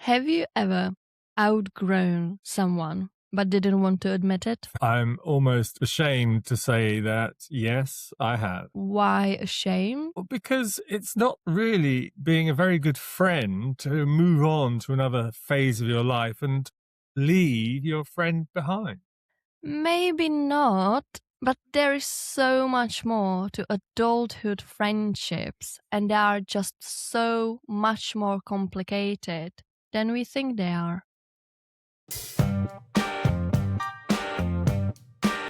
Have you ever outgrown someone but didn't want to admit it? I'm almost ashamed to say that, yes, I have. Why ashamed? Well, because it's not really being a very good friend to move on to another phase of your life and leave your friend behind. Maybe not, but there is so much more to adulthood friendships, and they are just so much more complicated than we think they are.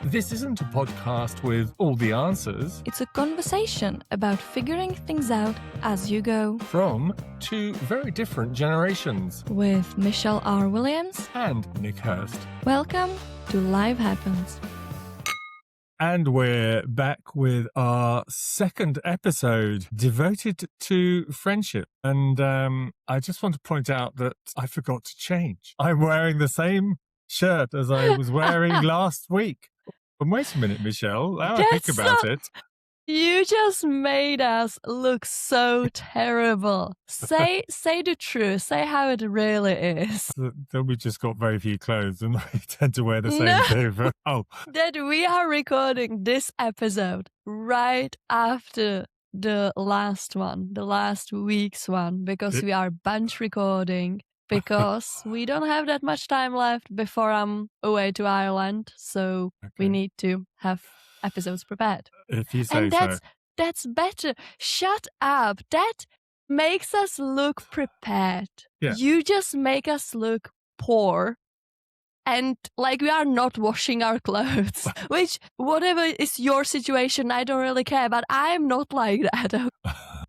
This isn't a podcast with all the answers. It's a conversation about figuring things out as you go. From two very different generations. With Michelle R. Williams and Nick Hurst. Welcome to Life Happens. And we're back with our second episode devoted to friendship. And I just want to point out that I forgot to change. I'm wearing the same shirt as I was wearing last week. But wait a minute, Michelle. Now I think about it. You just made us look so terrible. Say the truth. Say how it really is. That we just got very few clothes and we tend to wear the same thing. That we are recording this episode right after the last week's one, because we are bunch recording. Because we don't have that much time left before I'm away to Ireland, so we need to have episodes prepared. If you say so. That's better. Shut up. That makes us look prepared. Yeah. You just make us look poor and like we are not washing our clothes, which whatever is your situation, I don't really care, but I'm not like that.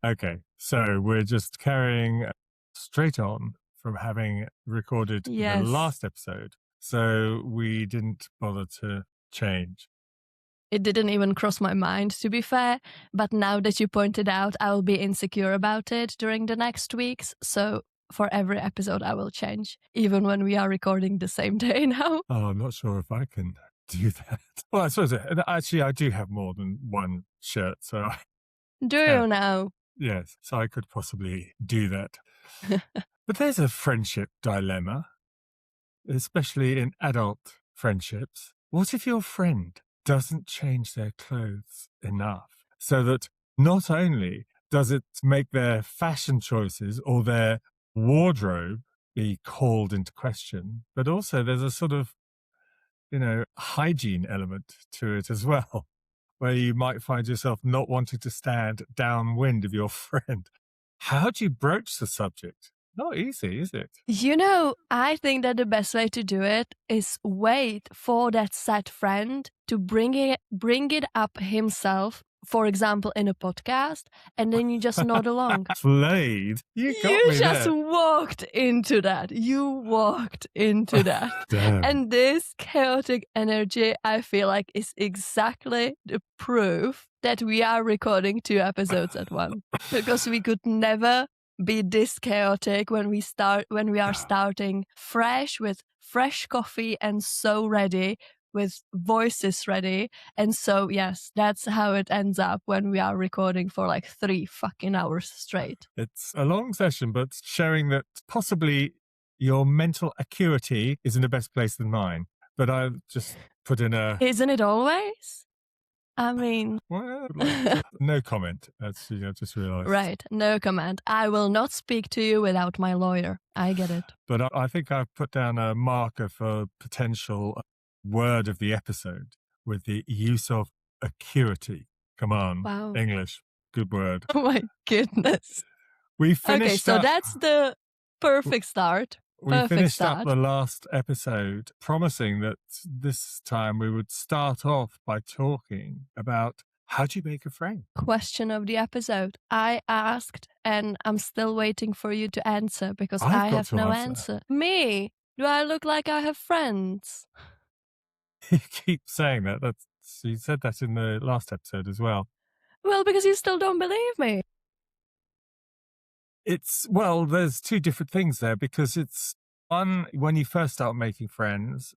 Okay, so we're just carrying straight on from having recorded the last episode, so we didn't bother to change. It didn't even cross my mind, to be fair, but now that you pointed out, I will be insecure about it during the next weeks, so for every episode I will change, even when we are recording the same day now. Oh, I'm not sure if I can do that. Well, I suppose, actually, I do have more than one shirt, so... Do you now? Yes, so I could possibly do that. But there's a friendship dilemma, especially in adult friendships. What if your friend doesn't change their clothes enough so that not only does it make their fashion choices or their wardrobe be called into question, but also there's a sort of, hygiene element to it as well, where you might find yourself not wanting to stand downwind of your friend. How do you broach the subject? Not easy, is it? I think that the best way to do it is wait for that sad friend to bring it up himself, for example, in a podcast, and then you just nod along. Played. You just walked into that. Damn. And this chaotic energy, I feel like, is exactly the proof that we are recording 2 episodes at once. Because we could never be this chaotic when we are starting fresh with fresh coffee and so ready with voices ready. And so, yes, that's how it ends up when we are recording for like 3 fucking hours straight. It's a long session, but showing that possibly your mental acuity is in a better place than mine. But I've just put in a... Isn't it always? I mean... Well, no comment. That's, just realised. Right, no comment. I will not speak to you without my lawyer. I get it. But I think I've put down a marker for potential word of the episode with the use of acuity. Come on. Wow. English. Good word. Oh my goodness. We finished Okay, so that's the perfect start. We finished up the last episode promising that this time we would start off by talking about how do you make a friend? Question of the episode. I asked and I'm still waiting for you to answer because I have no answer. Me? Do I look like I have friends? You keep saying that. You said that in the last episode as well. Well, because you still don't believe me. There's 2 different things there, because it's one, when you first start making friends,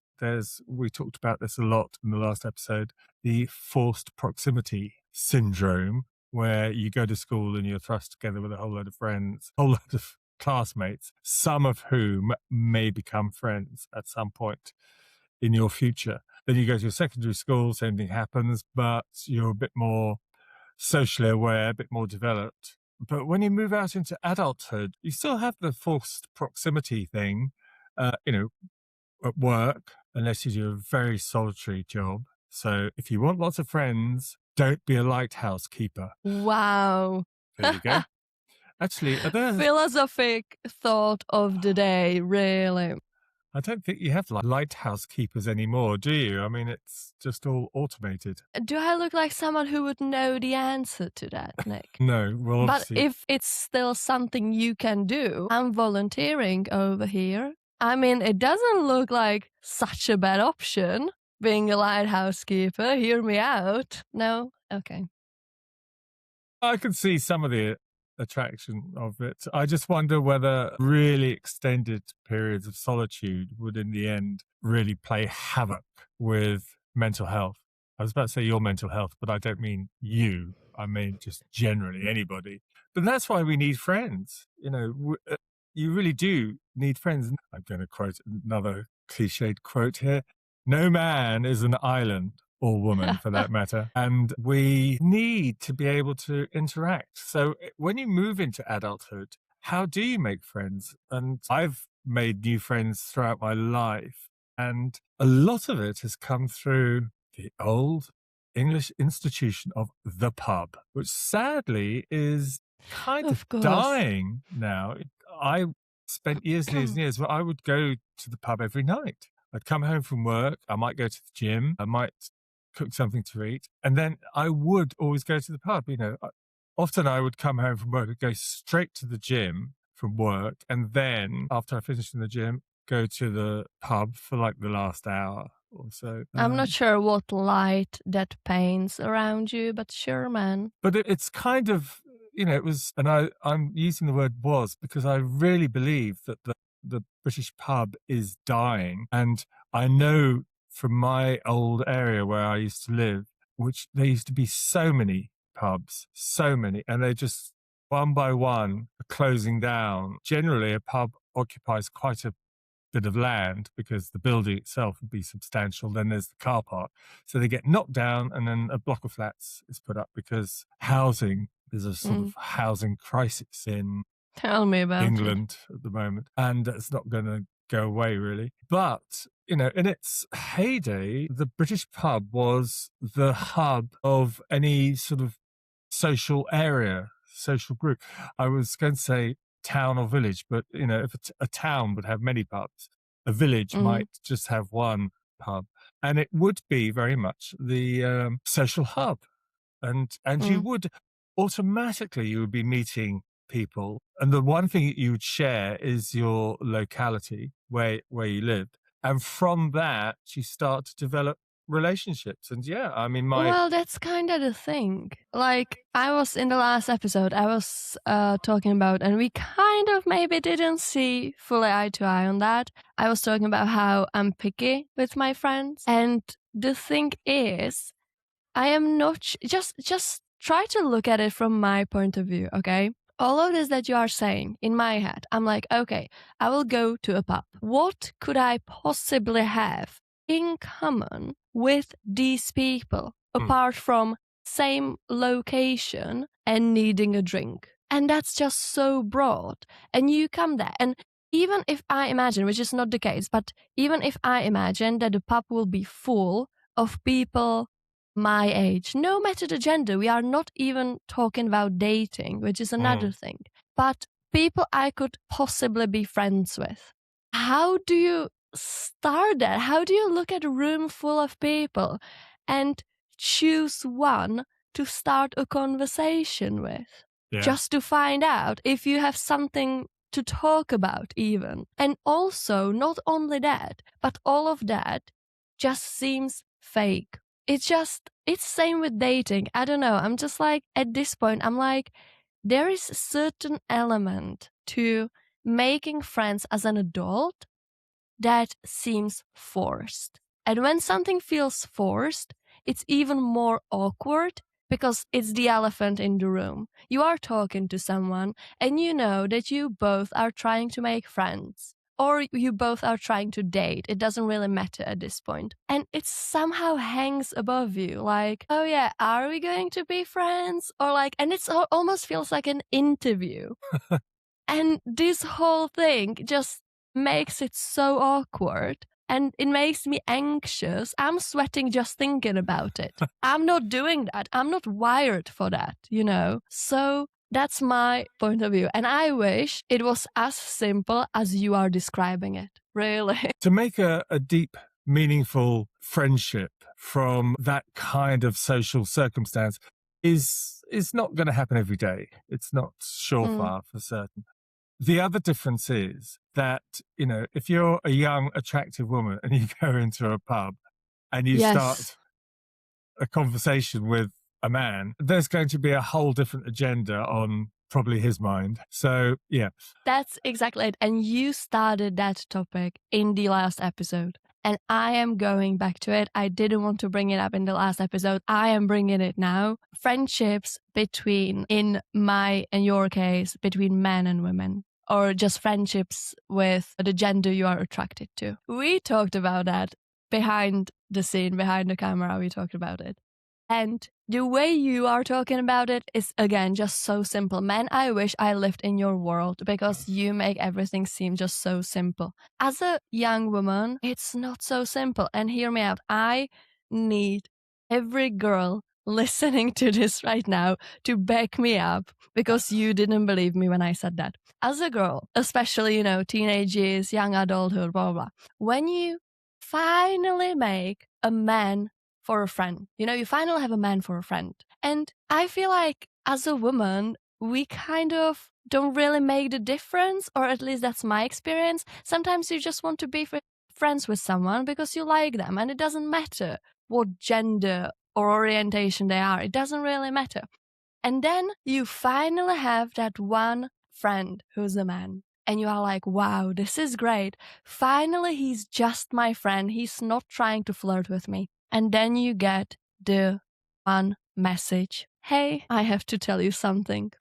we talked about this a lot in the last episode, the forced proximity syndrome, where you go to school and you're thrust together with a whole load of friends, whole load of classmates, some of whom may become friends at some point in your future. Then you go to your secondary school, same thing happens, but you're a bit more socially aware, a bit more developed. But when you move out into adulthood, you still have the forced proximity thing, at work, unless you do a very solitary job. So if you want lots of friends, don't be a lighthouse keeper. Wow. There you go. Actually, Philosophic thought of the day, really. I don't think you have lighthouse keepers anymore, do you? I mean, it's just all automated. Do I look like someone who would know the answer to that, Nick? No, well, But obviously. if it's still something you can do, I'm volunteering over here. I mean, it doesn't look like such a bad option, being a lighthouse keeper. Hear me out. No? Okay. I can see some of the attraction of it. I just wonder whether really extended periods of solitude would, in the end, really play havoc with mental health. I was about to say your mental health, but I don't mean you. I mean just generally anybody. But that's why we need friends. You really do need friends. I'm going to quote another cliched quote here. No man is an island, or woman for that matter. And we need to be able to interact. So when you move into adulthood, how do you make friends? And I've made new friends throughout my life. And a lot of it has come through the old English institution of the pub, which sadly is kind of dying now. I spent years and years and years where I would go to the pub every night. I'd come home from work. I might go to the gym. I might cook something to eat. And then I would always go to the pub. Often I would come home from work and go straight to the gym from work. And then after I finished in the gym, go to the pub for like the last hour or so. I'm not sure what light that paints around you, but sure, man. But it's kind of, it was, and I'm using the word was because I really believe that the British pub is dying. And I know from my old area where I used to live, which there used to be so many pubs, so many, and they just one by one are closing down. Generally, a pub occupies quite a bit of land because the building itself would be substantial. Then there's the car park. So they get knocked down and then a block of flats is put up because there's a sort of housing crisis in Tell me about England at the moment. And it's not going to go away, really. But, in its heyday, the British pub was the hub of any sort of social area, social group. I was going to say town or village, but, if a town would have many pubs, a village might just have one pub. And it would be very much the social hub. And you would be meeting people. And the one thing that you would share is your locality where you lived. And from that, you start to develop relationships. And well, that's kind of the thing. Like I was in the last episode, I was talking about, and we kind of maybe didn't see fully eye to eye on that. I was talking about how I'm picky with my friends. And the thing is, I am not just try to look at it from my point of view, okay? All of this that you are saying in my head, I'm like, okay, I will go to a pub. What could I possibly have in common with these people apart from same location and needing a drink? And that's just so broad. And you come there, and even if I imagine, which is not the case, but even if I imagine that the pub will be full of people my age, no matter the gender, we are not even talking about dating, which is another thing, but people I could possibly be friends with. How do you start that? How do you look at a room full of people and choose one to start a conversation with? Just to find out if you have something to talk about even. And also, not only that, but all of that just seems fake. It's same with dating. I don't know. I'm just like, at this point, I'm like, there is a certain element to making friends as an adult that seems forced. And when something feels forced, it's even more awkward because it's the elephant in the room. You are talking to someone and you know that you both are trying to make friends. Or you both are trying to date. It doesn't really matter at this point. And it somehow hangs above you. Like, oh yeah, are we going to be friends? Or like, and it almost feels like an interview. And this whole thing just makes it so awkward. And it makes me anxious. I'm sweating just thinking about it. I'm not doing that. I'm not wired for that, you know? So that's my point of view. And I wish it was as simple as you are describing it. Really. To make a deep, meaningful friendship from that kind of social circumstance is not going to happen every day. It's not surefire for certain. The other difference is that, you know, if you're a young, attractive woman and you go into a pub and you start a conversation with a man, there's going to be a whole different agenda on probably his mind. So, yeah. That's exactly it. And you started that topic in the last episode. And I am going back to it. I didn't want to bring it up in the last episode. I am bringing it now. Friendships between, in my and your case, between men and women. Or just friendships with the gender you are attracted to. We talked about that behind the scene, behind the camera. We talked about it. And the way you are talking about it is, again, just so simple. Man, I wish I lived in your world because you make everything seem just so simple. As a young woman, it's not so simple. And hear me out. I need every girl listening to this right now to back me up because you didn't believe me when I said that. As a girl, especially, you know, teenage years, young adulthood, blah, blah, blah. When you finally make a man for a friend. You know, you finally have a man for a friend. And I feel like as a woman, we kind of don't really make the difference, or at least that's my experience. Sometimes you just want to be friends with someone because you like them, and it doesn't matter what gender or orientation they are. It doesn't really matter. And then you finally have that one friend who's a man. And you are like, wow, this is great. Finally, he's just my friend. He's not trying to flirt with me. And then you get the one message. Hey, I have to tell you something.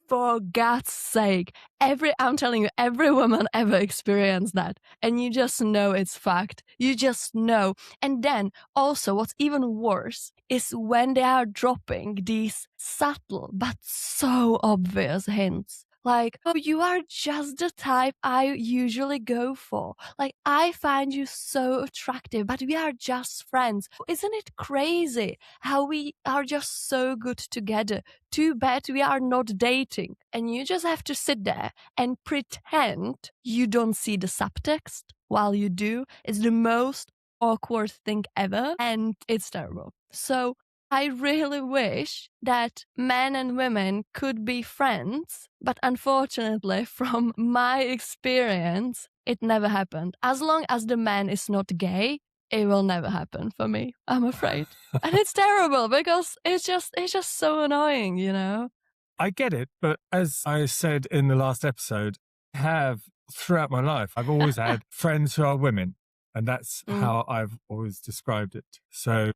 For God's sake, I'm telling you, every woman ever experienced that. And you just know it's fact. You just know. And then also what's even worse is when they are dropping these subtle but so obvious hints. Like, oh, you are just the type I usually go for. Like, I find you so attractive, but we are just friends. Isn't it crazy how we are just so good together? Too bad we are not dating. And you just have to sit there and pretend you don't see the subtext while you do. It's the most awkward thing ever, and it's terrible. So I really wish that men and women could be friends, but unfortunately, from my experience, it never happened. As long as the man is not gay, it will never happen for me, I'm afraid. And it's terrible because it's just so annoying, you know? I get it, but as I said in the last episode, I have throughout my life, I've always had friends who are women, and that's how I've always described it. So,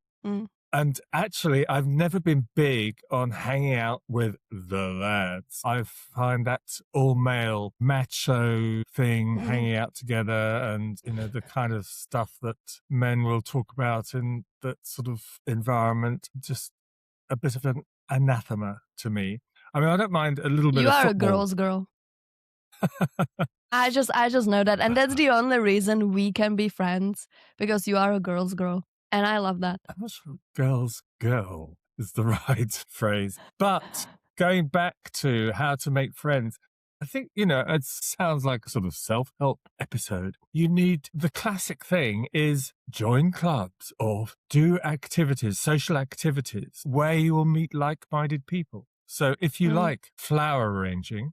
and actually, I've never been big on hanging out with the lads. I find that all male macho thing, hanging out together and, you know, the kind of stuff that men will talk about in that sort of environment, just a bit of an anathema to me. I mean, I don't mind a little bit You of are football. a girl's girl. I just know that. And that's the only reason we can be friends, because you are a girl's girl. And I love that. I'm not sure girl's girl is the right phrase. But going back to how to make friends, I think, you know, it sounds like a sort of self-help episode. You need, the classic thing is join clubs or do activities, social activities, where you will meet like-minded people. So if you like flower arranging,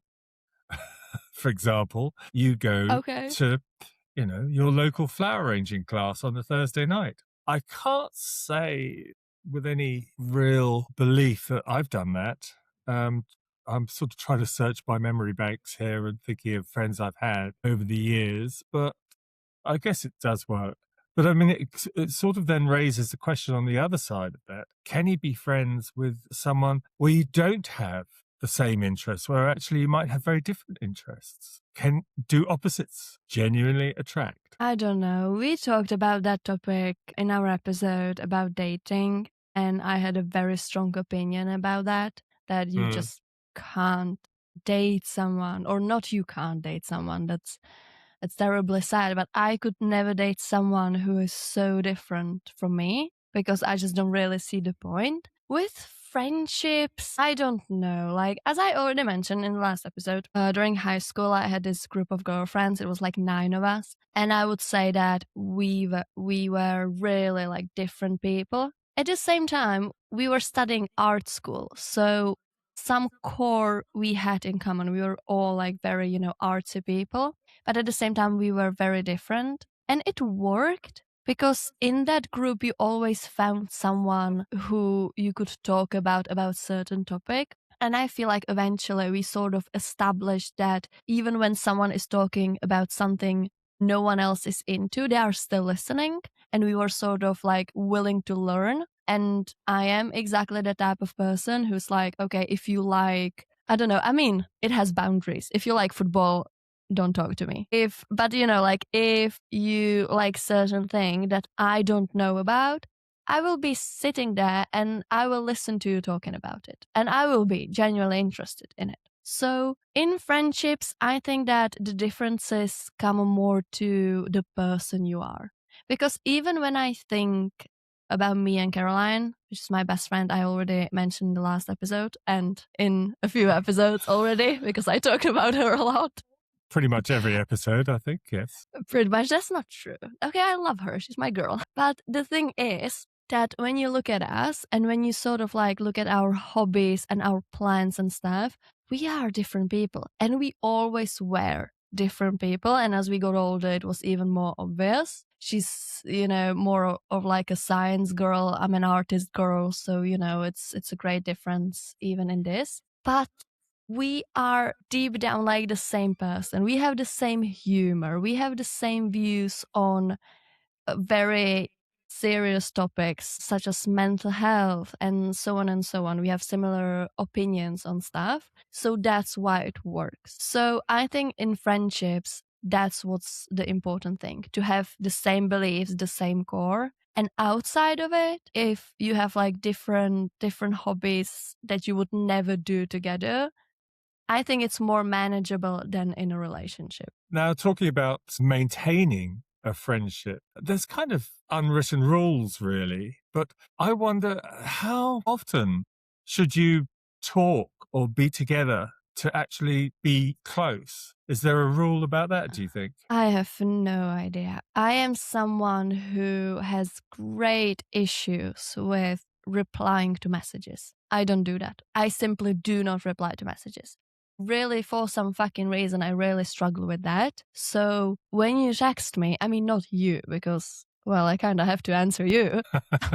for example, you go to, you know, your local flower arranging class on a Thursday night. I can't say with any real belief that I've done that. I'm sort of trying to search my memory banks here and thinking of friends I've had over the years, but I guess it does work. But I mean, it sort of then raises the question on the other side of that. Can you be friends with someone where you don't have the same interests, where actually you might have very different interests? Do opposites genuinely attract? I don't know. We talked about that topic in our episode about dating, and I had a very strong opinion about that you just can't date someone, or not you can't date someone. That's terribly sad, but I could never date someone who is so different from me because I just don't really see the point. With friendships, I don't know. Like, as I already mentioned in the last episode, during high school, I had this group of girlfriends. It was like 9 of us. And I would say that we were really like different people. At the same time, we were studying art school. So some core we had in common. We were all like very, artsy people. But at the same time, we were very different. And it worked because in that group, you always found someone who you could talk about certain topic. And I feel like eventually we sort of established that even when someone is talking about something no one else is into, they are still listening. And we were sort of like willing to learn. And I am exactly the type of person who's like, okay, if you like, I don't know, I mean, it has boundaries. If you like football, don't talk to me. If you like certain thing that I don't know about, I will be sitting there and I will listen to you talking about it. And I will be genuinely interested in it. So in friendships, I think that the differences come more to the person you are. Because even when I think about me and Caroline, which is my best friend, I already mentioned in the last episode and in a few episodes already, because I talked about her a lot. Pretty much every episode, I think, yes. Pretty much, that's not true. Okay, I love her, she's my girl. But the thing is that when you look at us and when you sort of like look at our hobbies and our plans and stuff, we are different people and we always were different people. And as we got older, it was even more obvious. She's, more of like a science girl. I'm an artist girl. So, it's a great difference even in this. But we are deep down like the same person. We have the same humor. We have the same views on very serious topics such as mental health and so on and so on. We have similar opinions on stuff. So that's why it works. So I think in friendships, that's what's the important thing, to have the same beliefs, the same core. And outside of it, if you have like different hobbies that you would never do together, I think it's more manageable than in a relationship. Now, talking about maintaining a friendship, there's kind of unwritten rules, really. But I wonder, how often should you talk or be together to actually be close? Is there a rule about that, do you think? I have no idea. I am someone who has great issues with replying to messages. I don't do that. I simply do not reply to messages. Really, for some fucking reason, I really struggle with that. So when you text me, I mean, not you, because, well, I kind of have to answer you.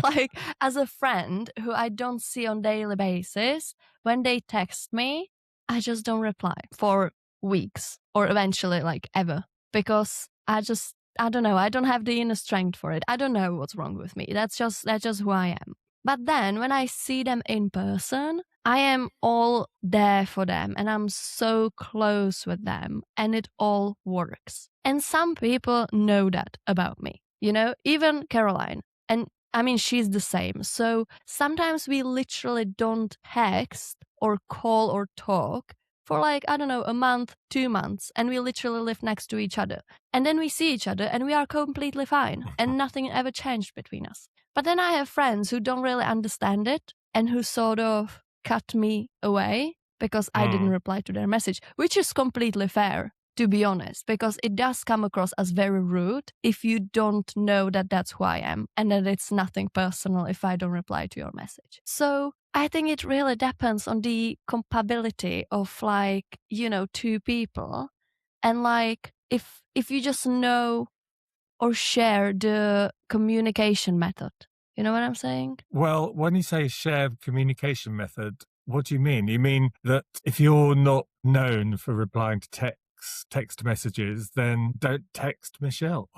Like, as a friend who I don't see on daily basis, when they text me, I just don't reply for weeks or eventually like ever, because I don't know. I don't have the inner strength for it. I don't know what's wrong with me. That's just who I am. But then when I see them in person, I am all there for them and I'm so close with them and it all works. And some people know that about me, even Caroline. And I mean, she's the same. So sometimes we literally don't text or call or talk for like, I don't know, a month, 2 months, and we literally live next to each other. And then we see each other and we are completely fine and nothing ever changed between us. But then I have friends who don't really understand it and who sort of cut me away because I didn't reply to their message, which is completely fair, to be honest, because it does come across as very rude if you don't know that that's who I am and that it's nothing personal if I don't reply to your message. So I think it really depends on the compatibility of like, two people. And like, if you just know or share the communication method. You know what I'm saying? Well, when you say shared communication method, what do you mean? You mean that if you're not known for replying to text messages, then don't text Michelle?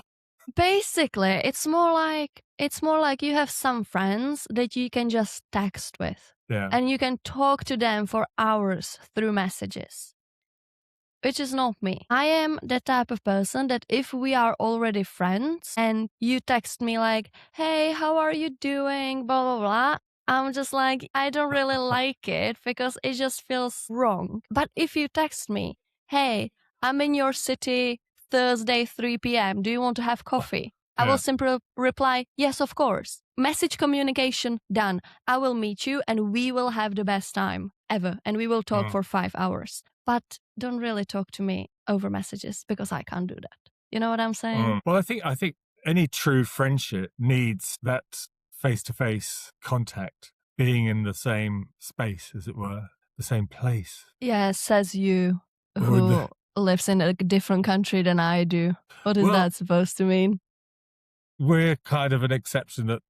Basically, it's more like you have some friends that you can just text with. Yeah. And you can talk to them for hours through messages, which is not me. I am the type of person that if we are already friends and you text me like, hey, how are you doing? Blah, blah, blah. I'm just like, I don't really like it because it just feels wrong. But if you text me, hey, I'm in your city Thursday, 3 p.m. Do you want to have coffee? I Yeah. will simply reply, yes, of course. Message communication done. I will meet you and we will have the best time ever. And we will talk for 5 hours. But don't really talk to me over messages because I can't do that. You know what I'm saying? Well, I think any true friendship needs that face-to-face contact, being in the same space, as it were, the same place. Yeah, says you Or who lives in a different country than I do. What is Well- that supposed to mean? We're kind of an exception that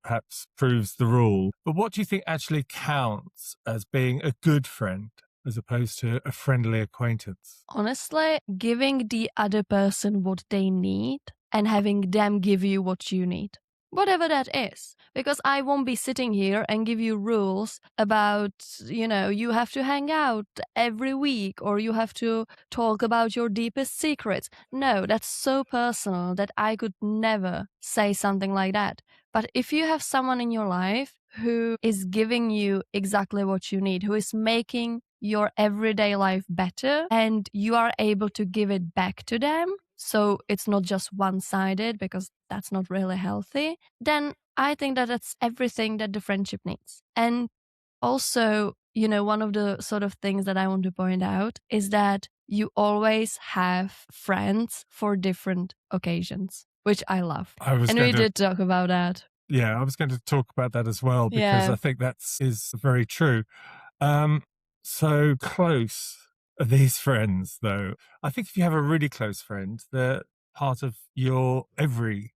perhaps proves the rule. But what do you think actually counts as being a good friend as opposed to a friendly acquaintance? Honestly, giving the other person what they need and having them give you what you need. Whatever that is. Because I won't be sitting here and give you rules about, you have to hang out every week or you have to talk about your deepest secrets. No, that's so personal that I could never say something like that. But if you have someone in your life who is giving you exactly what you need, who is making your everyday life better and you are able to give it back to them, so it's not just one-sided because that's not really healthy, then I think that that's everything that the friendship needs. And also, one of the sort of things that I want to point out is that you always have friends for different occasions, which I love. And we did talk about that. Yeah, I was going to talk about that as well because Yeah. I think is very true. So close are these friends, though. I think if you have a really close friend, they're part of your every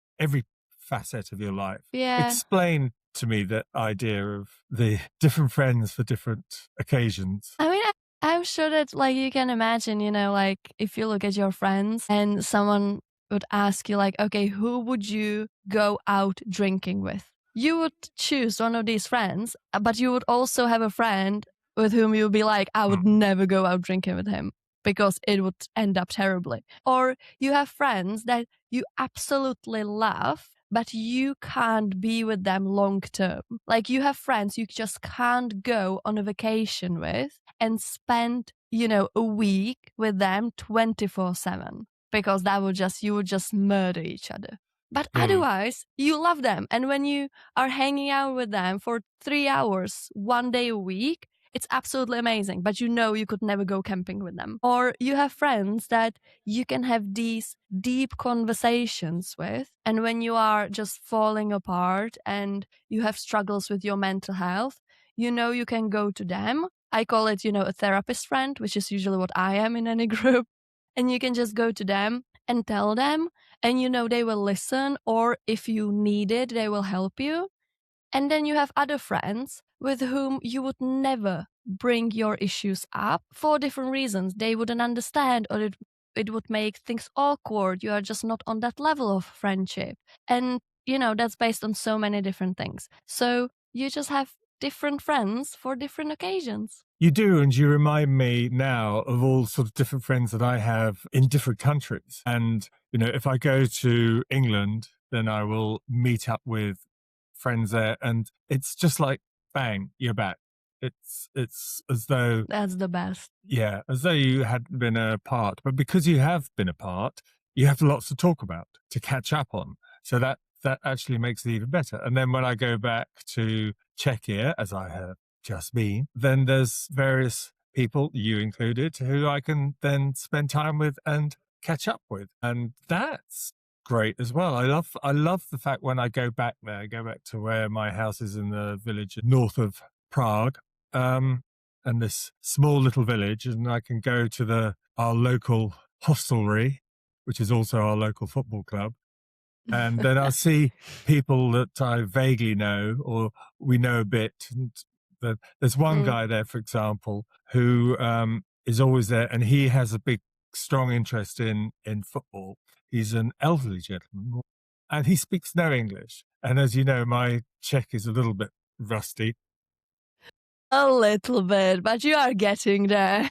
facet of your life. Yeah. Explain to me that idea of the different friends for different occasions. I mean, I'm sure that you can imagine, if you look at your friends and someone would ask you okay, who would you go out drinking with? You would choose one of these friends, but you would also have a friend with whom you'd be like, I would never go out drinking with him because it would end up terribly. Or you have friends that you absolutely love, but you can't be with them long term. You have friends you just can't go on a vacation with and spend, a week with them 24/7 because you would just murder each other. But otherwise, you love them. And when you are hanging out with them for 3 hours, 1 day a week, it's absolutely amazing. But you could never go camping with them. Or you have friends that you can have these deep conversations with. And when you are just falling apart and you have struggles with your mental health, you can go to them. I call it, a therapist friend, which is usually what I am in any group. And you can just go to them and tell them, and they will listen, or if you need it, they will help you. And then you have other friends with whom you would never bring your issues up for different reasons. They wouldn't understand, or it would make things awkward. You are just not on that level of friendship. And, that's based on so many different things. So you just have different friends for different occasions. You do, and you remind me now of all sort of different friends that I have in different countries. And, if I go to England, then I will meet up with friends there, and it's just like, bang, you're back. It's as though... That's the best. Yeah, as though you hadn't been apart. But because you have been apart, you have lots to talk about, to catch up on. So that actually makes it even better. And then when I go back to Czechia, as I have just been, then there's various people, you included, who I can then spend time with and catch up with. And that's great as well. I love the fact when I go back there, I go back to where my house is in the village north of Prague. And this small little village, and I can go to our local hostelry, which is also our local football club. And then I'll see people that I vaguely know, or we know a bit. And there's one guy there, for example, who is always there, and he has a big strong interest in football. He's an elderly gentleman and he speaks no English. And as you know, my Czech is a little bit rusty. A little bit, but you are getting there.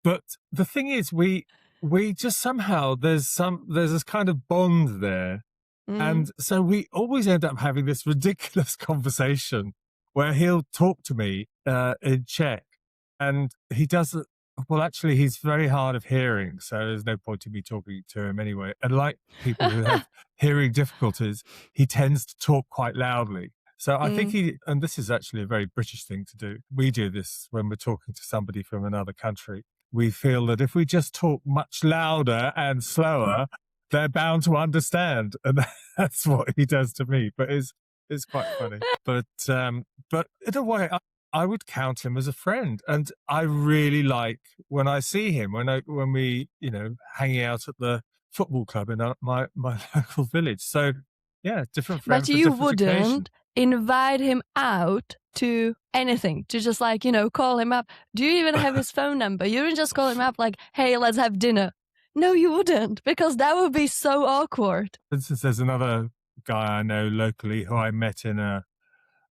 But the thing is, we just somehow there's this kind of bond there. And so we always end up having this ridiculous conversation where he'll talk to me in Czech, and he doesn't. Well, actually, he's very hard of hearing, so there's no point in me talking to him anyway. And like people who have hearing difficulties, he tends to talk quite loudly. So I think and this is actually a very British thing to do. We do this when we're talking to somebody from another country. We feel that if we just talk much louder and slower, they're bound to understand. And that's what he does to me. But it's quite funny. But in a way, I would count him as a friend. And I really like when I see him, when we, hanging out at the football club in my local village. So yeah, different friend But for you different wouldn't occasion. invite him out to anything, to just call him up. Do you even have his phone number? You wouldn't just call him up like, hey, let's have dinner. No, you wouldn't, because that would be so awkward. For instance, there's another guy I know locally who I met in a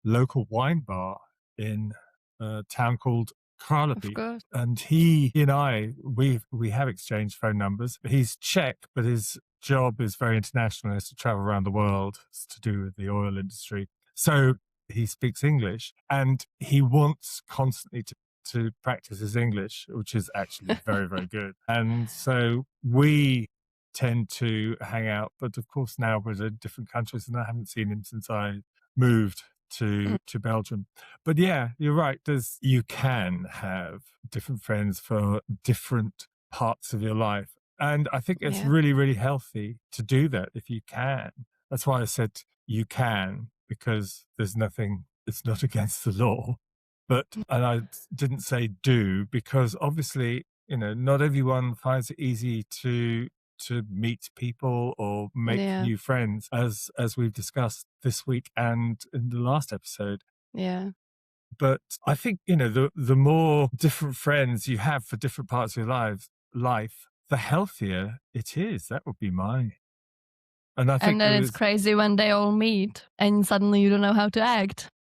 local wine bar in a town called Karlovy. Of course. And he and I, we have exchanged phone numbers. He's Czech, but his job is very international. He has to travel around the world. It's to do with the oil industry. So he speaks English, and he wants constantly to practice his English, which is actually very, very good. And so we tend to hang out, but of course now we're in different countries, and I haven't seen him since I moved to Belgium. But yeah, you're right. You can have different friends for different parts of your life. And I think it's really, really healthy to do that if you can. That's why I said you can, because there's nothing, it's not against the law. And I didn't say do, because obviously, not everyone finds it easy to meet people or make new friends, as we've discussed this week and in the last episode. Yeah. But I think, the more different friends you have for different parts of your life, the healthier it is. That would be my. And I think and then it's crazy when they all meet and suddenly you don't know how to act.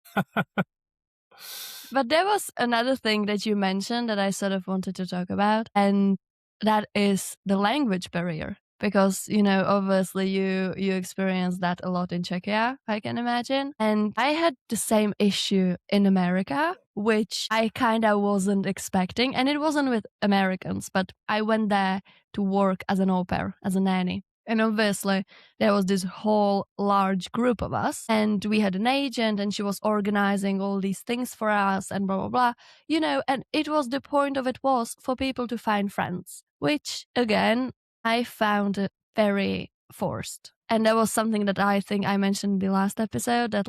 But there was another thing that you mentioned that I sort of wanted to talk about, and that is the language barrier. Because, obviously you experience that a lot in Czechia, I can imagine. And I had the same issue in America, which I kind of wasn't expecting. And it wasn't with Americans, but I went there to work as an au pair, as a nanny. And obviously, there was this whole large group of us, and we had an agent, and she was organizing all these things for us, and blah, blah, blah. And it was the point of it was for people to find friends, which, again, I found very forced. And that was something that I think I mentioned in the last episode, that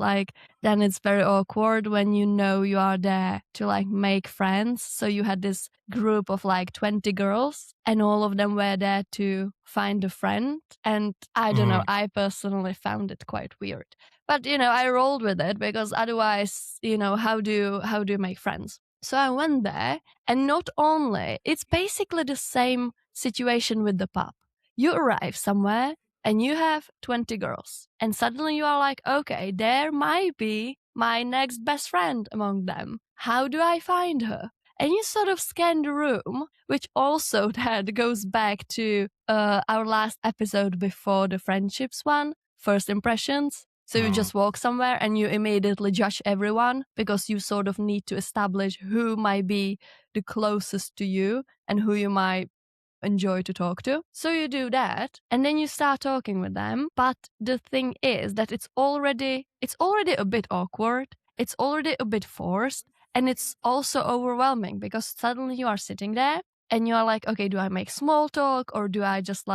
then it's very awkward when you are there to make friends. So you had this group of 20 girls, and all of them were there to find a friend. And I don't know, I personally found it quite weird. But, I rolled with it, because otherwise, how do you make friends? So I went there, and not only, it's basically the same situation with the pub. You arrive somewhere and you have 20 girls, and suddenly you are like, okay, there might be my next best friend among them. How do I find her? And you sort of scan the room, which also that goes back to our last episode before the friendships one, first impressions. So you just walk somewhere and you immediately judge everyone, because you sort of need to establish who might be the closest to you and who you might enjoy to talk to. So you do that, and then you start talking with them. But the thing is that it's already a bit awkward. It's already a bit forced, and it's also overwhelming, because suddenly you are sitting there and you are like, okay, do I make small talk, or do I just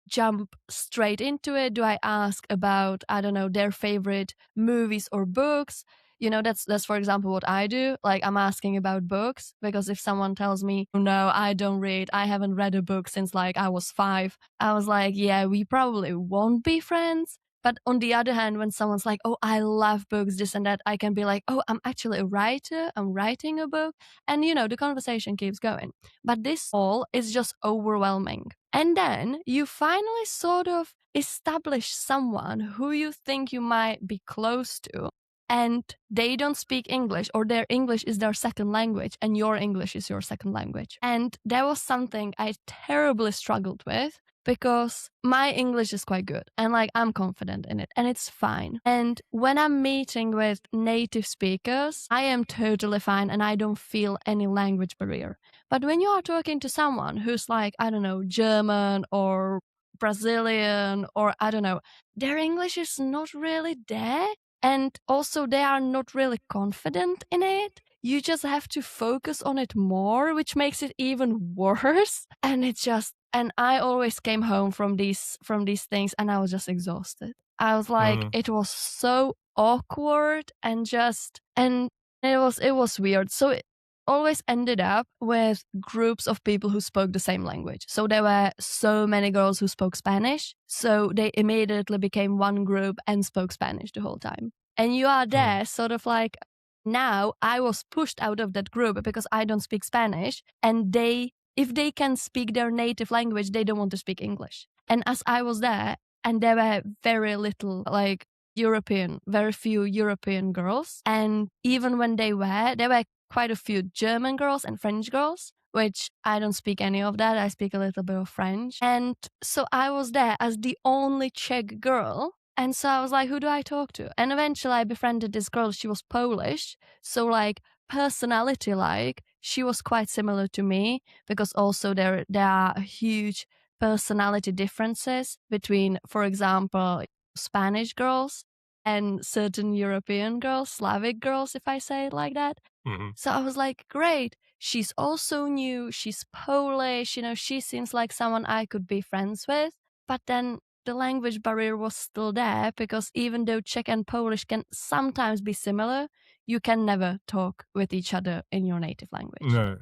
jump straight into it? Do I ask about, I don't know, their favorite movies or books? That's for example what I do. I'm asking about books, because if someone tells me, no, I don't read, I haven't read a book since I was 5, I was like, yeah, we probably won't be friends. But on the other hand, when someone's like, oh, I love books, this and that, I can be like, oh, I'm actually a writer. I'm writing a book. And, the conversation keeps going. But this all is just overwhelming. And then you finally sort of establish someone who you think you might be close to, and they don't speak English, or their English is their second language and your English is your second language. And that was something I terribly struggled with, because my English is quite good and like I'm confident in it and it's fine. And when I'm meeting with native speakers, I am totally fine and I don't feel any language barrier. But when you are talking to someone who's like, I don't know, German or Brazilian, or I don't know, their English is not really there. And also they are not really confident in it. You just have to focus on it more, which makes it even worse. And it's just, and I always came home from these things and I was just exhausted. I was like, it was so awkward and it was weird. So it always ended up with groups of people who spoke the same language. So there were so many girls who spoke Spanish. So they immediately became one group and spoke Spanish the whole time. And you are there sort of like, now I was pushed out of that group because I don't speak Spanish, and if they can speak their native language, they don't want to speak English. And as I was there, and there were very little like very few European girls. And even when there were quite a few German girls and French girls, which I don't speak any of that. I speak a little bit of French. And so I was there as the only Czech girl. And so I was like, who do I talk to? And eventually I befriended this girl. She was Polish. So like personality, like she was quite similar to me, because also there are huge personality differences between, for example, Spanish girls and certain European girls, Slavic girls, if I say it like that. So I was like, great. She's also new. She's Polish. She seems like someone I could be friends with. But then the language barrier was still there, because even though Czech and Polish can sometimes be similar, you can never talk with each other in your native language. No.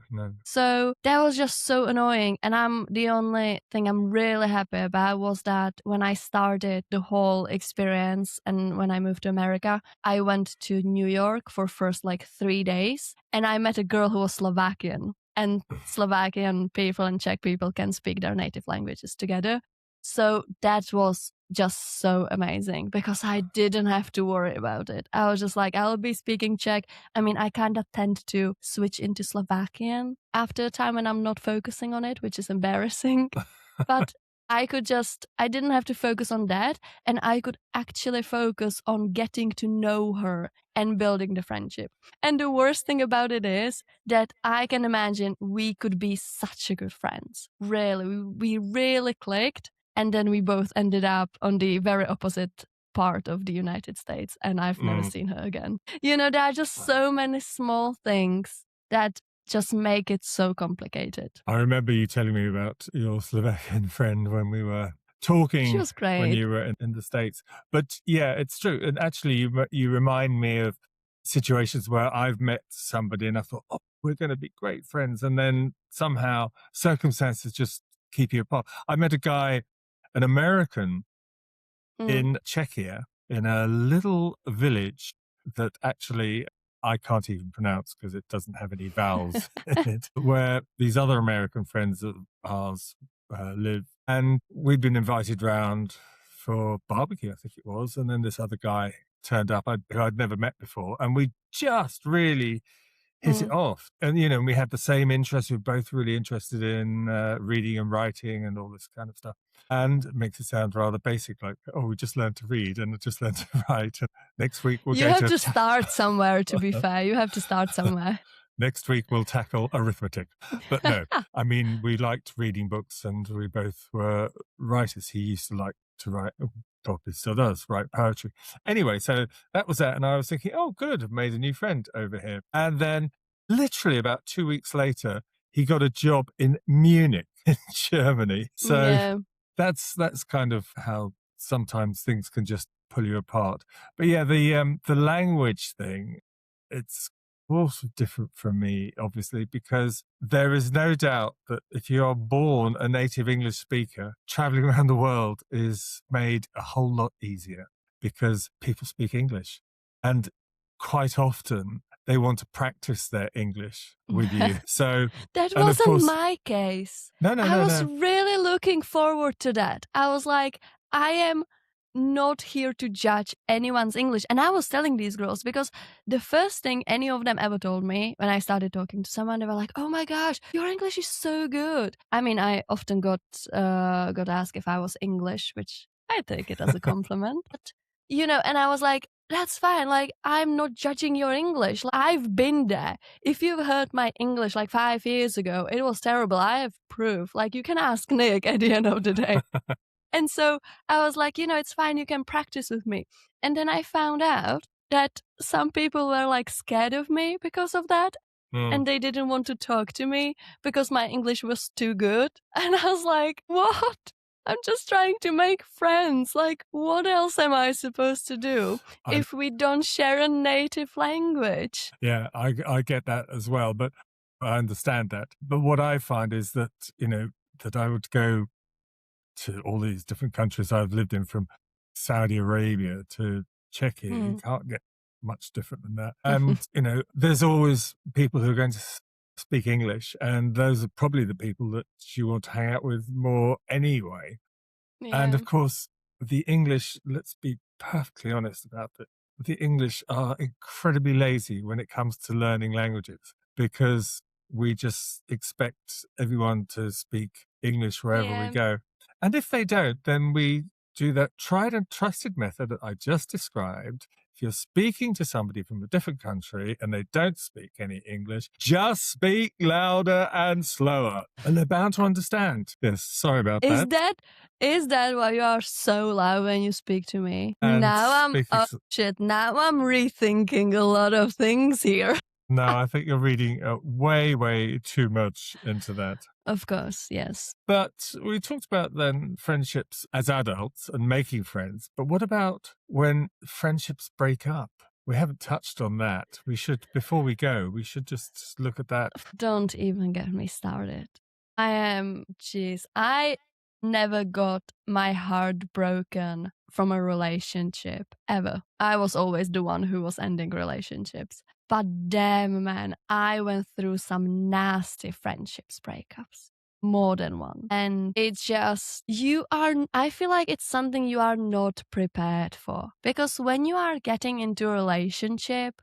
So that was just so annoying. And the only thing I'm really happy about was that when I started the whole experience and when I moved to America, I went to New York for first like 3 days, and I met a girl who was Slovakian. And Slovakian people and Czech people can speak their native languages together. So that was just so amazing, because I didn't have to worry about it. I was just like, I'll be speaking Czech. I mean, I kind of tend to switch into Slovakian after a time when I'm not focusing on it, which is embarrassing. But I didn't have to focus on that. And I could actually focus on getting to know her and building the friendship. And the worst thing about it is that I can imagine we could be such a good friends. Really, we really clicked. And then we both ended up on the very opposite part of the United States, and I've never seen her again. There are just so many small things that just make it so complicated. I remember you telling me about your Slovakian friend when we were talking. She was great. When you were in the States. But yeah, it's true. And actually, you remind me of situations where I've met somebody and I thought, oh, we're going to be great friends. And then somehow circumstances just keep you apart. I met a guy, an American in Czechia, in a little village that actually I can't even pronounce because it doesn't have any vowels in it, where these other American friends of ours live. And we'd been invited round for barbecue, I think it was. And then this other guy turned up who I'd never met before. And we just really hit it off. And, we had the same interests. We were both really interested in reading and writing and all this kind of stuff. And it makes it sound rather basic, like, oh, we just learned to read and just learned to write. And next week we'll You have to start somewhere, to be fair. You have to start somewhere. Next week we'll tackle arithmetic. But no, I mean, we liked reading books and we both were writers. He used to like to write, probably still does, write poetry. Anyway, so that was that. And I was thinking, oh, good, I've made a new friend over here. And then literally about 2 weeks later, he got a job in Munich in Germany. So that's kind of how sometimes things can just pull you apart. But yeah, the language thing, it's also different from me, obviously, because there is no doubt that if you are born a native English speaker, traveling around the world is made a whole lot easier because people speak English. And quite often they want to practice their English with you. So, That and of wasn't course, my case. no, no, I no, was no. really looking forward to that. I was like, I am not here to judge anyone's English. And I was telling these girls because the first thing any of them ever told me when I started talking to someone, they were like, "Oh my gosh, your English is so good." I mean, I often got asked if I was English, which I take it as a compliment. But and I was like, that's fine. Like, I'm not judging your English. Like, I've been there. If you've heard my English like 5 years ago, it was terrible. I have proof. Like, you can ask Nick at the end of the day. And so I was like, it's fine. You can practice with me. And then I found out that some people were like scared of me because of that. And they didn't want to talk to me because my English was too good. And I was like, what? I'm just trying to make friends. Like, what else am I supposed to do if we don't share a native language? Yeah, I get that as well, but I understand that. But what I find is that, that I would go to all these different countries I've lived in, from Saudi Arabia to Czechia. You can't get much different than that. And, there's always people who are going to speak English, and those are probably the people that you want to hang out with more anyway. And Yeah. of course, the English, let's be perfectly honest about it, the English are incredibly lazy when it comes to learning languages, because we just expect everyone to speak English wherever we Yeah. go. And if they don't, then we do that tried and trusted method that I just described. If you're speaking to somebody from a different country and they don't speak any English, just speak louder and slower, and they're bound to understand. Yes, sorry about Is that. that why you are so loud when you speak to me? And Oh shit, now I'm rethinking a lot of things here. no, I think you're reading way, way too much into that. Of course, yes. But we talked about then friendships as adults and making friends. But what about when friendships break up? We haven't touched on that. Before we go, we should just look at that. Don't even get me started. I never got my heart broken from a relationship, ever. I was always the one who was ending relationships. But damn, man, I went through some nasty friendships breakups. More than one. And it's just, I feel like it's something you are not prepared for. Because when you are getting into a relationship,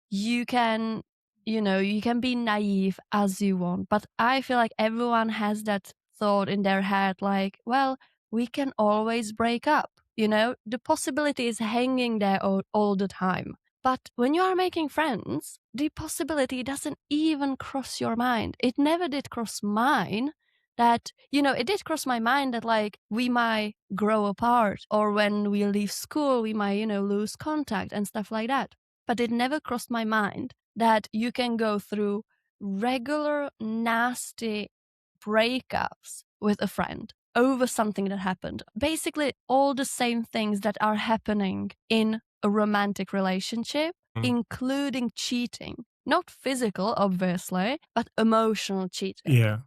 you can, you can be naive as you want. But I feel like everyone has that thought in their head, like, well, we can always break up. The possibility is hanging there all the time. But when you are making friends, the possibility doesn't even cross your mind. It never did cross mine that, it did cross my mind that like we might grow apart, or when we leave school, we might, lose contact and stuff like that. But it never crossed my mind that you can go through regular, nasty breakups with a friend over something that happened. Basically, all the same things that are happening in a romantic relationship, including cheating. Not physical, obviously, but emotional cheating. Yeah.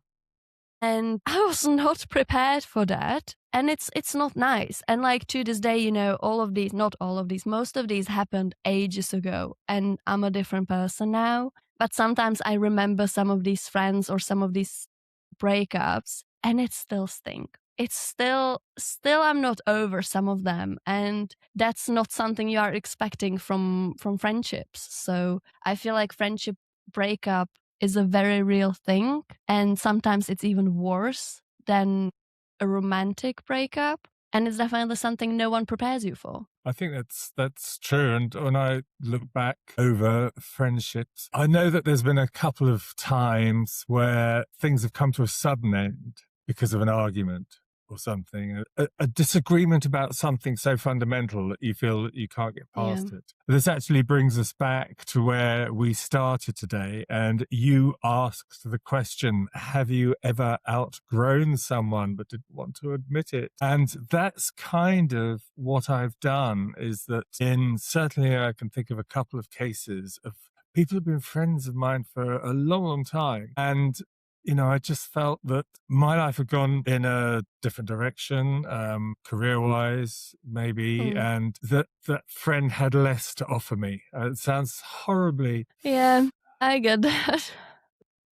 And I was not prepared for that. And it's not nice. And like to this day, not all of these, most of these happened ages ago. And I'm a different person now. But sometimes I remember some of these friends or some of these breakups, and it still stink. It's still I'm not over some of them, and that's not something you are expecting from friendships. So I feel like friendship breakup is a very real thing, and sometimes it's even worse than a romantic breakup, and it's definitely something no one prepares you for. I think that's true. And when I look back over friendships, I know that there's been a couple of times where things have come to a sudden end because of an argument or something, a disagreement about something so fundamental that you feel that you can't get past it. This actually brings us back to where we started today. And you asked the question, have you ever outgrown someone but didn't want to admit it? And that's kind of what I've done, is that certainly I can think of a couple of cases of people have been friends of mine for a long, long time. And, you know, I just felt that my life had gone in a different direction, career-wise, maybe, Mm. and that friend had less to offer me. It sounds horribly Yeah, I get that.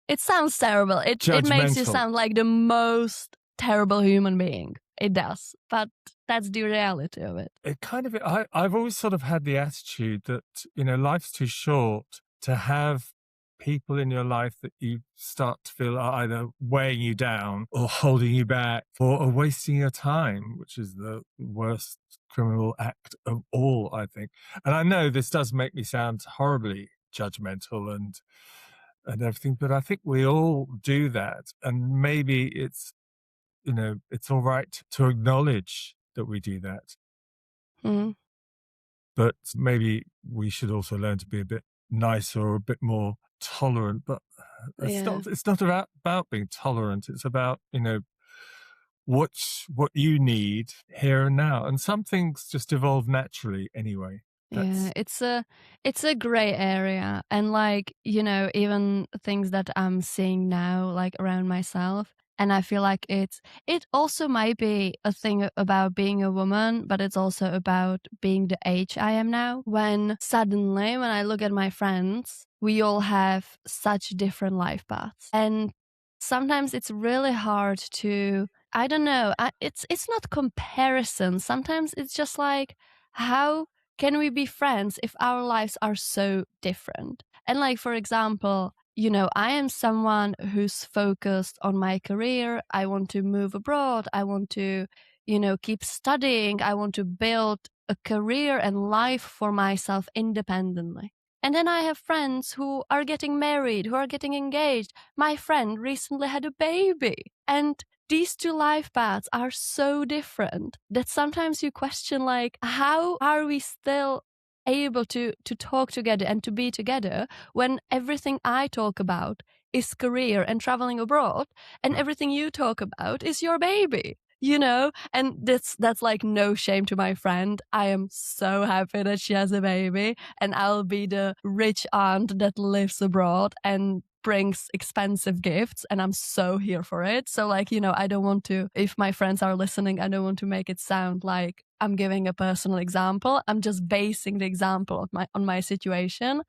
It sounds terrible. It makes you judgmental. sound like the most terrible human being. It does, but that's the reality of it. It kind of, I've always sort of had the attitude that, you know, life's too short to have people in your life that you start to feel are either weighing you down or holding you back or wasting your time, which is the worst criminal act of all, I think. And I know this does make me sound horribly judgmental and everything, but I think we all do that. And maybe it's, you know, it's all right to acknowledge that we do that. Mm. But maybe we should also learn to be a bit nicer or a bit more tolerant. But Yeah. it's not about being tolerant. It's about, you know, what you need here and now. And some things just evolve naturally anyway. Yeah, it's a gray area, and like, you know, even things that I'm seeing now like around myself, and I feel like it also might be a thing about being a woman, but it's also about being the age I am now. When suddenly when I look at my friends, we all have such different life paths. And sometimes it's really hard to, I don't know, it's not comparison. Sometimes it's just like, how can we be friends if our lives are so different? And like, for example, you know, I am someone who's focused on my career. I want to move abroad. I want to, you know, keep studying. I want to build a career and life for myself independently. And then I have friends who are getting married, who are getting engaged. My friend recently had a baby. And these two life paths are so different that sometimes you question, like, how are we still able to talk together and to be together when everything I talk about is career and traveling abroad, and everything you talk about is your baby, you know? And that's like no shame to my friend. I am so happy that she has a baby, and I'll be the rich aunt that lives abroad and brings expensive gifts, and I'm so here for it. So like, you know, I don't want to, if my friends are listening, I don't want to make it sound like I'm giving a personal example. I'm just basing the example of on my situation.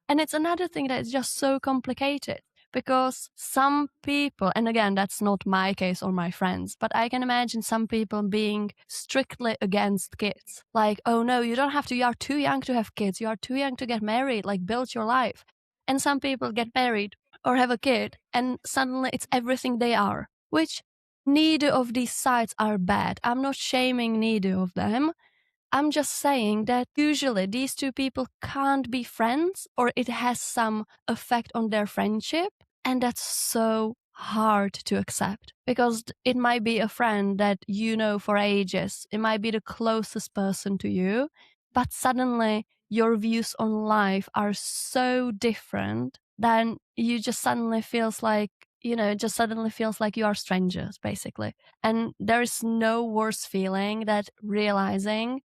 And it's another thing that is just so complicated, because some people, and again, that's not my case or my friends, but I can imagine some people being strictly against kids. Like, oh no, you don't have to, you are too young to have kids. You are too young to get married, like build your life. And some people get married or have a kid, and suddenly it's everything they are, which neither of these sides are bad. I'm not shaming neither of them. I'm just saying that usually these two people can't be friends, or it has some effect on their friendship. And that's so hard to accept, because it might be a friend that you know for ages. It might be the closest person to you, but suddenly your views on life are so different, then you just suddenly feels like, you know, it just suddenly feels like you are strangers, basically. And there is no worse feeling that realizing,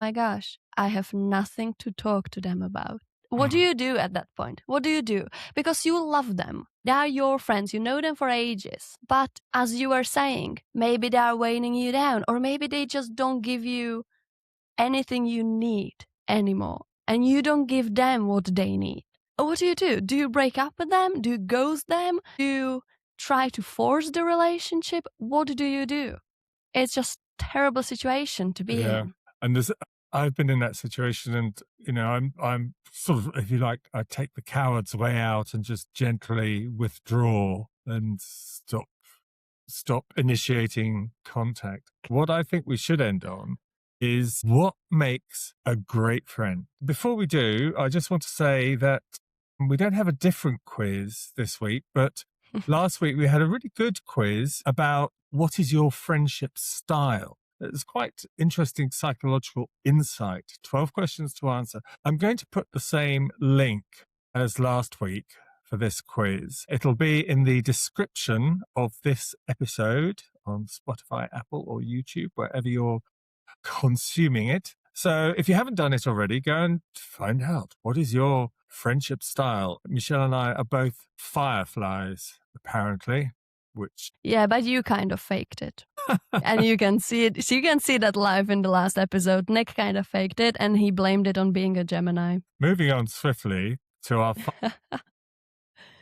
my gosh, I have nothing to talk to them about. What do you do at that point? What do you do? Because you love them. They are your friends. You know them for ages. But as you were saying, maybe they are weighing you down, or maybe they just don't give you anything you need anymore, and you don't give them what they need. What do you do? Do you break up with them? Do you ghost them? Do you try to force the relationship? What do you do? It's just terrible situation to be Yeah. in. And I've been in that situation, and, you know, I'm sort of, if you like, I take the coward's way out and just gently withdraw and stop initiating contact. What I think we should end on is what makes a great friend. Before we do, I just want to say that we don't have a different quiz this week, but last week we had a really good quiz about what is your friendship style. It's quite interesting psychological insight. 12 questions to answer. I'm going to put the same link as last week for this quiz. It'll be in the description of this episode on Spotify, Apple, or YouTube, wherever you're consuming it. So if you haven't done it already, go and find out. What is your friendship style? Michelle and I are both fireflies, apparently, which... Yeah, but you kind of faked it. And you can see it. So you can see that live in the last episode. Nick kind of faked it and he blamed it on being a Gemini. Moving on swiftly to our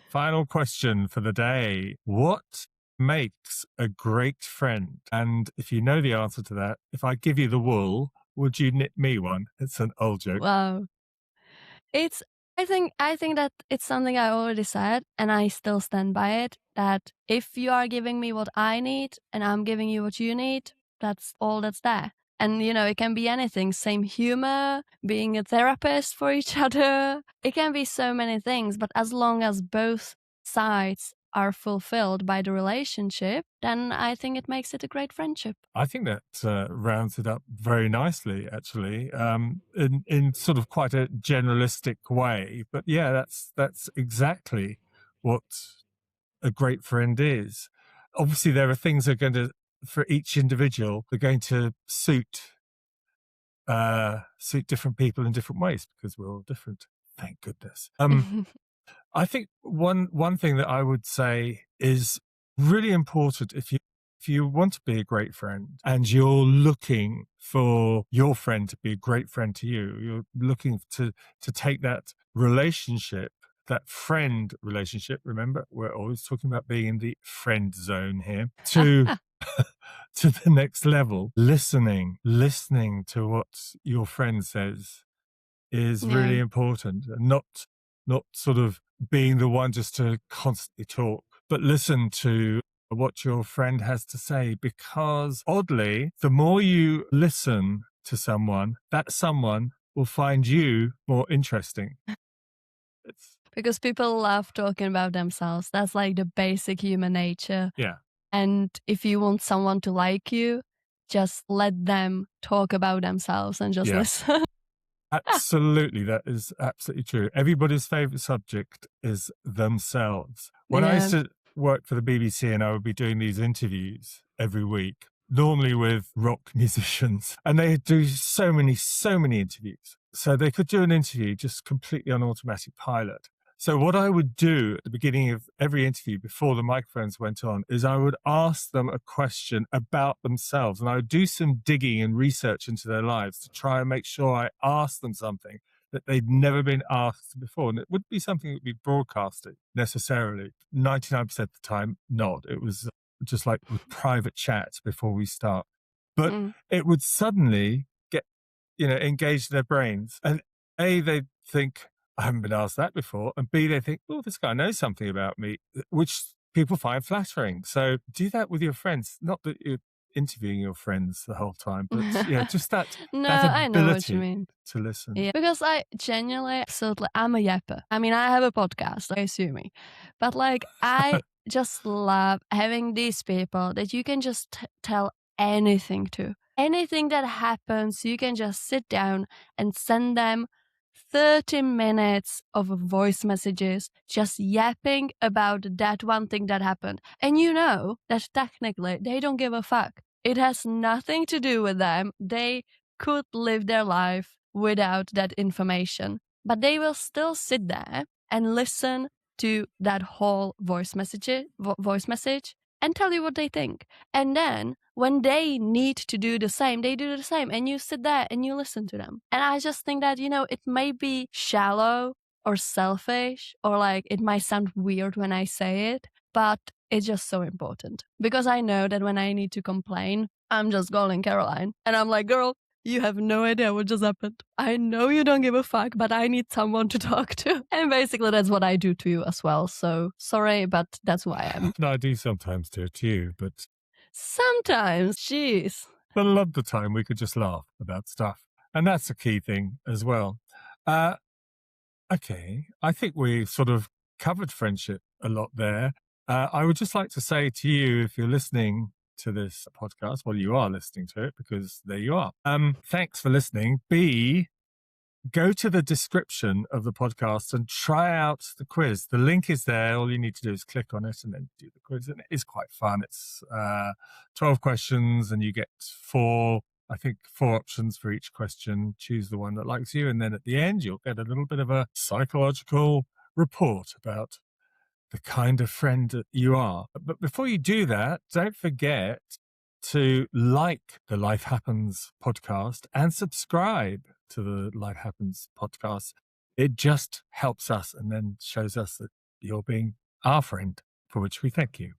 final question for the day. What makes a great friend? And if you know the answer to that, if I give you the wool, would you knit me one? It's an old joke. Wow. I think that it's something I already said, and I still stand by it, that if you are giving me what I need and I'm giving you what you need, that's all that's there. And, it can be anything, same humor, being a therapist for each other. It can be so many things, but as long as both sides are fulfilled by the relationship, then I think it makes it a great friendship. I think that rounds it up very nicely, actually, in sort of quite a generalistic way. But yeah, that's exactly what a great friend is. Obviously, there are things that are going to, for each individual, they're going to suit different people in different ways because we're all different. Thank goodness. I think one thing that I would say is really important if you want to be a great friend and you're looking for your friend to be a great friend to you, you're looking to take that relationship, that friend relationship, remember, we're always talking about being in the friend zone here, to the next level. Listening to what your friend says is really important, and not sort of being the one just to constantly talk, but listen to what your friend has to say, because oddly, the more you listen to someone, that someone will find you more interesting. Because people love talking about themselves. That's like the basic human nature. Yeah. And if you want someone to like you, just let them talk about themselves and just listen. Absolutely, that is absolutely true. Everybody's favorite subject is themselves. When I used to work for the BBC and I would be doing these interviews every week, normally with rock musicians, and they do so many interviews. So they could do an interview just completely on automatic pilot. So what I would do at the beginning of every interview before the microphones went on is I would ask them a question about themselves, and I would do some digging and research into their lives to try and make sure I asked them something that they'd never been asked before. And it wouldn't be something that would be broadcasted necessarily. 99% of the time, not. It was just like with private chats before we start. But it would suddenly get, engage their brains. And A, they'd think, I haven't been asked that before. And B, they think, oh, this guy knows something about me, which people find flattering. So do that with your friends. Not that you're interviewing your friends the whole time, but just that, No, that ability I know what you mean. to listen. Yeah, because I genuinely, absolutely, I'm a yapper. I mean, I have a podcast, I assume me. But I just love having these people that you can just tell anything to. Anything that happens, you can just sit down and send them 30 minutes of voice messages just yapping about that one thing that happened. And you know that technically they don't give a fuck. It has nothing to do with them. They could live their life without that information, but they will still sit there and listen to that whole voice message and tell you what they think. And then when they need to do the same, they do the same. And you sit there and you listen to them. And I just think that, it may be shallow or selfish, or it might sound weird when I say it, but it's just so important. Because I know that when I need to complain, I'm just calling Caroline. And I'm like, girl, you have no idea what just happened. I know you don't give a fuck, but I need someone to talk to. And basically that's what I do to you as well. So sorry, but that's who I am. No, I do sometimes do it to you, but... Sometimes, jeez. But a lot of the time we could just laugh about stuff. And that's a key thing as well. Okay, I think we sort of covered friendship a lot there. I would just like to say to you, if you're listening to this podcast, well, you are listening to it because there you are. Thanks for listening. B, go to the description of the podcast and try out the quiz. The link is there. All you need to do is click on it and then do the quiz. And it is quite fun. It's 12 questions and you get 4 I think 4 options for each question. Choose the one that likes you. And then at the end, you'll get a little bit of a psychological report about the kind of friend that you are. But before you do that, don't forget to like the Life Happens podcast and subscribe to the Life Happens podcast. It just helps us and then shows us that you're being our friend, for which we thank you.